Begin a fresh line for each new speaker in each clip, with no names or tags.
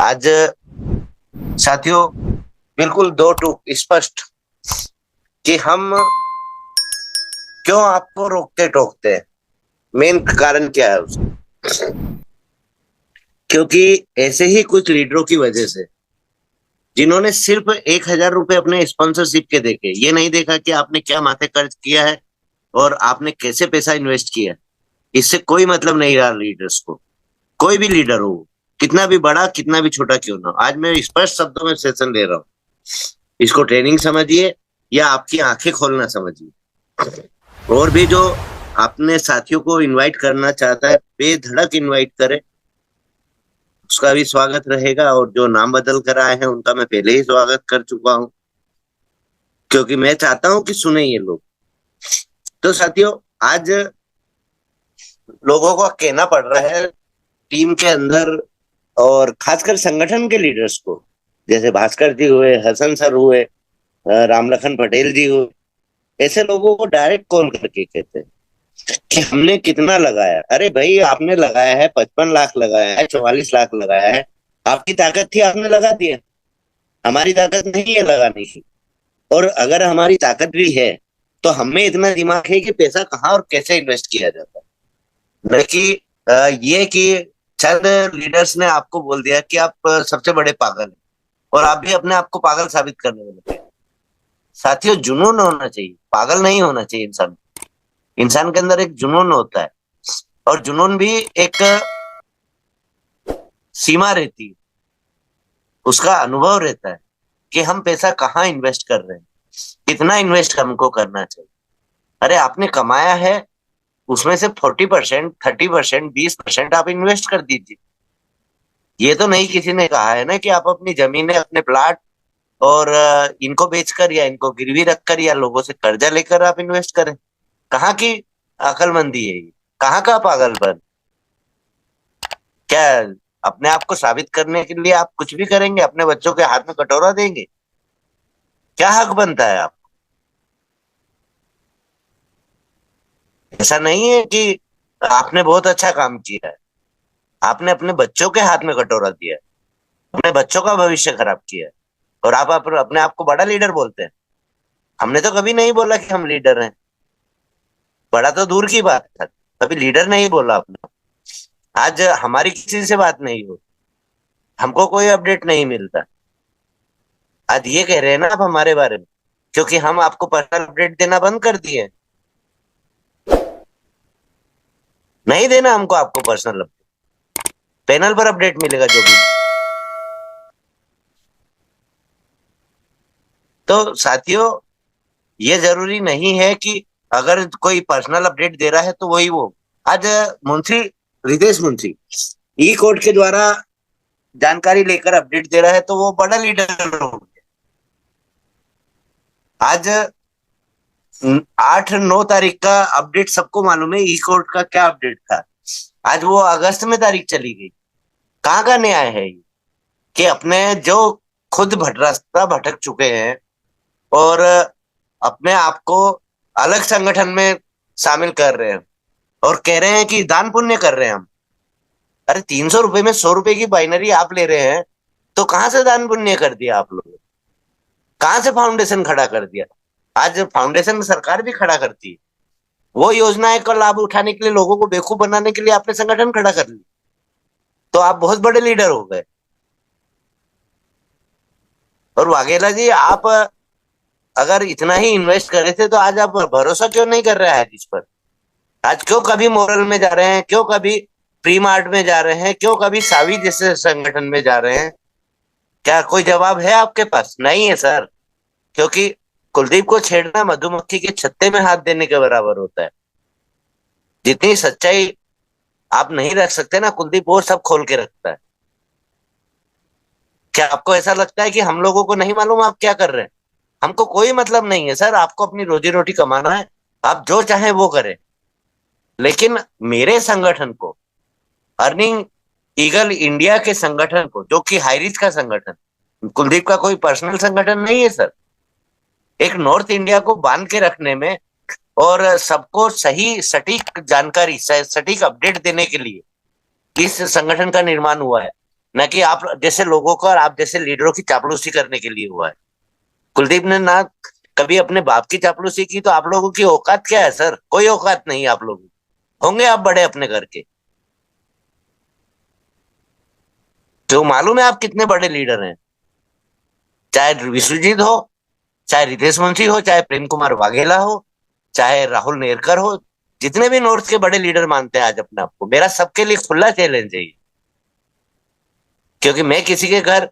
आज साथियों बिल्कुल दो टूक स्पष्ट कि हम क्यों आपको रोकते टोकते हैं। मेन कारण क्या है उसका? क्योंकि ऐसे ही कुछ लीडरों की वजह से जिन्होंने सिर्फ 1,000 रुपए अपने स्पॉन्सरशिप के देखे, ये नहीं देखा कि आपने क्या माथे खर्च किया है और आपने कैसे पैसा इन्वेस्ट किया है। इससे कोई मतलब नहीं रहा लीडर्स को। कोई भी लीडर हो, कितना भी बड़ा कितना भी छोटा क्यों ना हो। आज मैं स्पष्ट शब्दों में सेशन ले रहा हूँ। इसको ट्रेनिंग समझिए या आपकी आंखें खोलना समझिए। और भी जो अपने साथियों को इनवाइट करना चाहता है, बेधड़क इनवाइट करे, उसका भी स्वागत रहेगा। और जो नाम बदल कर आए हैं उनका मैं पहले ही स्वागत कर चुका हूँ, क्योंकि मैं चाहता हूँ कि सुने ये लोग। तो साथियों, आज लोगों को कहना पड़ रहा है टीम के अंदर और खासकर संगठन के लीडर्स को, जैसे भास्कर जी हुए, हसन सर हुए, रामलखन पटेल जी हुए, ऐसे लोगों को डायरेक्ट कॉल करके कहते हैं कि हमने कितना लगाया। अरे भाई, आपने लगाया है 55 लाख, लगाया है 44 लाख, लगाया है। आपकी ताकत थी, आपने लगा दिया। हमारी ताकत नहीं है लगाने की। और अगर हमारी ताकत भी है तो हमें इतना दिमाग है कि पैसा कहाँ और कैसे इन्वेस्ट किया जाता है। न कि ये कि चंद लीडर्स ने आपको बोल दिया कि आप सबसे बड़े पागल हैं और आप भी अपने आप को पागल साबित करने में लगे। साथियों, जुनून होना चाहिए, पागल नहीं होना चाहिए। इंसान इंसान के अंदर एक जुनून होता है, और जुनून भी एक सीमा रहती है, उसका अनुभव रहता है कि हम पैसा कहाँ इन्वेस्ट कर रहे हैं, कितना इन्वेस्ट हमको करना चाहिए। अरे, आपने कमाया है, उसमें से 40%, 30%, 20% आप इन्वेस्ट कर दीजिए। ये तो नहीं किसी ने कहा है ना कि आप अपनी जमीनें, अपने प्लाट और इनको बेचकर या इनको गिरवी रखकर या लोगों से कर्जा लेकर आप इन्वेस्ट करें। कहाँ की अकलमंदी है ये? कहाँ का पागलपन? क्या अपने आप को साबित करने के लिए आप कुछ भी करेंगे? अपने बच्चों के हाथ में कटोरा देंगे? क्या हक बनता है आप? ऐसा नहीं है कि आपने बहुत अच्छा काम किया है, आपने अपने बच्चों के हाथ में कटोरा दिया है, अपने बच्चों का भविष्य खराब किया है, और आप अपने आप को बड़ा लीडर बोलते हैं। हमने तो कभी नहीं बोला कि हम लीडर हैं। बड़ा तो दूर की बात है, कभी लीडर नहीं बोला आपने। आज हमारी किसी से बात नहीं हो, हमको कोई अपडेट नहीं मिलता। आज ये कह रहे हैं ना आप हमारे बारे में, क्योंकि हम आपको पर्सनल अपडेट देना बंद कर दिए। नहीं देना हमको आपको पर्सनल अपडेट, पैनल पर अपडेट मिलेगा जो भी। तो साथियों, ये जरूरी नहीं है कि अगर कोई पर्सनल अपडेट दे रहा है तो वही वो। आज मुंशी रितेश मुंशी ई कोर्ट के द्वारा जानकारी लेकर अपडेट दे रहा है तो वो बड़ा लीडर हो गया। आज 8-9 तारीख का अपडेट सबको मालूम है, ई कोर्ट का क्या अपडेट था। आज वो अगस्त में तारीख चली गई। कहाँ का न्याय है ये कि अपने जो खुद रास्ता भटक चुके हैं और अपने आप को अलग संगठन में शामिल कर रहे हैं और कह रहे हैं कि दान पुण्य कर रहे हैं हम। अरे, 300 रुपए में 100 रुपए की बाइनरी आप ले रहे हैं, तो कहाँ से दान पुण्य कर दिया आप लोगों ने? कहाँ से फाउंडेशन खड़ा कर दिया? आज फाउंडेशन सरकार भी खड़ा करती है। वो योजनाएं का लाभ उठाने के लिए, लोगों को बेवकूफ बनाने के लिए आपने संगठन खड़ा कर लिया, तो आप बहुत बड़े लीडर हो गए। और वाघेला जी, आप अगर इतना ही इन्वेस्ट करे थे तो आज आप भरोसा क्यों नहीं कर रहे हैं इस पर? आज क्यों कभी मोरल में जा रहे हैं, क्यों कभी प्री मार्ट में जा रहे हैं, क्यों कभी सावी जैसे संगठन में जा रहे हैं? क्या कोई जवाब है आपके पास? नहीं है सर, क्योंकि कुलदीप को छेड़ना मधुमक्खी के छत्ते में हाथ देने के बराबर होता है। जितनी सच्चाई आप नहीं रख सकते ना, कुलदीप वो सब खोल के रखता है। क्या आपको ऐसा लगता है कि हम लोगों को नहीं मालूम आप क्या कर रहे हैं? हमको कोई मतलब नहीं है सर, आपको अपनी रोजी रोटी कमाना है, आप जो चाहें वो करें। लेकिन मेरे संगठन को, अर्निंग ईगल इंडिया के संगठन को, जो कि हाईरिच का संगठन, कुलदीप का कोई पर्सनल संगठन नहीं है सर, एक नॉर्थ इंडिया को बांध के रखने में और सबको सही सटीक जानकारी, सटीक अपडेट देने के लिए इस संगठन का निर्माण हुआ है। न कि आप जैसे लोगों को और आप जैसे लीडरों की चापलूसी करने के लिए हुआ है। कुलदीप ने ना कभी अपने बाप की चापलूसी की, तो आप लोगों की औकात क्या है सर? कोई औकात नहीं है आप लोगों की। होंगे आप बड़े अपने घर के, तो मालूम है आप कितने बड़े लीडर हैं। चाहे विश्वजीत हो, चाहे रितेश मुंशी हो, चाहे प्रेम कुमार वाघेला हो, चाहे राहुल नेरकर हो, जितने भी नॉर्थ के बड़े लीडर मानते हैं आज अपने आप को, मेरा सबके लिए खुला चैलेंज है ये। क्योंकि मैं किसी के घर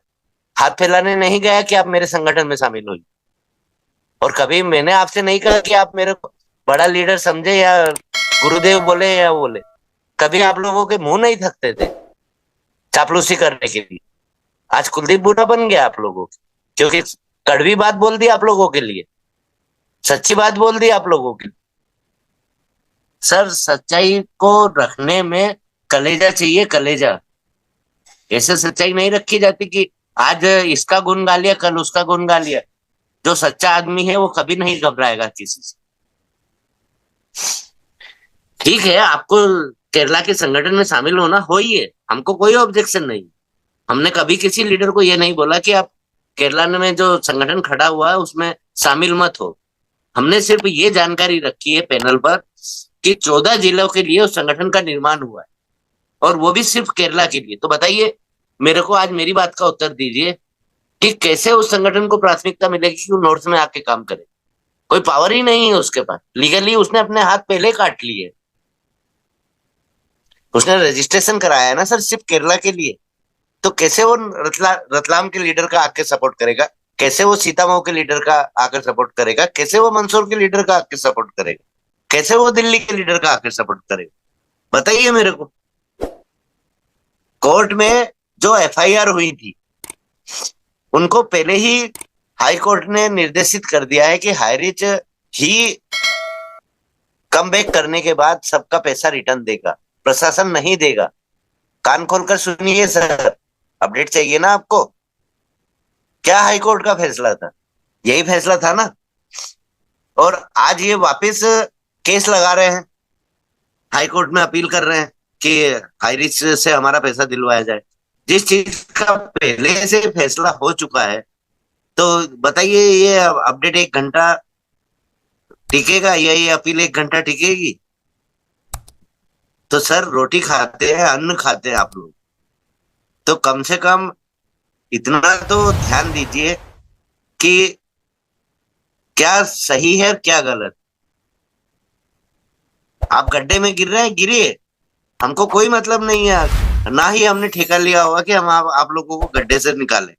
हाथ फैलाने नहीं गया कि आप मेरे संगठन में शामिल हो। और कभी मैंने आपसे नहीं कहा कि आप मेरे को बड़ा लीडर समझे या गुरुदेव बोले या बोले। कभी आप लोगों के मुंह नहीं थकते थे चापलूसी करने के लिए। आज कुलदीप बूढ़ा बन गया आप लोगों की, क्योंकि कड़वी बात बोल दी आप लोगों के लिए, सच्ची बात बोल दी आप लोगों के लिए। सर, सच्चाई को रखने में कलेजा चाहिए, कलेजा। ऐसे सच्चाई नहीं रखी जाती कि आज इसका गुण गा लिया, कल उसका गुण गा लिया। जो सच्चा आदमी है वो कभी नहीं घबराएगा किसी से। ठीक है, आपको केरला के संगठन में शामिल होना हो ही है, हमको कोई ऑब्जेक्शन नहीं। हमने कभी किसी लीडर को ये नहीं बोला कि आप केरला में जो संगठन खड़ा हुआ है उसमें शामिल मत हो। हमने सिर्फ ये जानकारी रखी है पैनल पर कि 14 जिलों के लिए उस संगठन का निर्माण हुआ है, और वो भी सिर्फ केरला के लिए। तो बताइए मेरे को, आज मेरी बात का उत्तर दीजिए कि कैसे उस संगठन को प्राथमिकता मिलेगी कि वो नॉर्थ में आके काम करे? कोई पावर ही नहीं है उसके पास। लीगली उसने अपने हाथ पहले काट लिए। उसने रजिस्ट्रेशन कराया है ना सर, सिर्फ केरला के लिए। तो कैसे वो रतलाम के लीडर का आके सपोर्ट करेगा? कैसे वो सीतामऊ के लीडर का आकर सपोर्ट करेगा? कैसे वो मंदसौर के लीडर का आके सपोर्ट करेगा? कैसे वो दिल्ली के लीडर का आकर सपोर्ट करेगा? बताइए मेरे को। कोर्ट में जो एफआईआर हुई थी, उनको पहले ही हाई कोर्ट ने निर्देशित कर दिया है कि हाईरिच ही कम बैक करने के बाद सबका पैसा रिटर्न देगा, प्रशासन नहीं देगा। कान खोलकर सुनिए सर, अपडेट चाहिए ना आपको। क्या हाई कोर्ट का फैसला था? यही फैसला था ना। और आज ये वापस केस लगा रहे हैं, हाई कोर्ट में अपील कर रहे हैं कि हाईरिच से हमारा पैसा दिलवाया जाए, जिस चीज का पहले से फैसला हो चुका है। तो बताइए, ये अपडेट 1 घंटा टिकेगा या ये अपील 1 घंटा टिकेगी? तो सर, रोटी खाते हैं, अन्न खाते हैं आप लोग, तो कम से कम इतना तो ध्यान दीजिए कि क्या सही है क्या गलत। आप गड्ढे में गिर रहे हैं, गिरिए, हमको कोई मतलब नहीं है। ना ही हमने ठेका लिया होगा कि हम आप लोगों को गड्ढे से निकालें।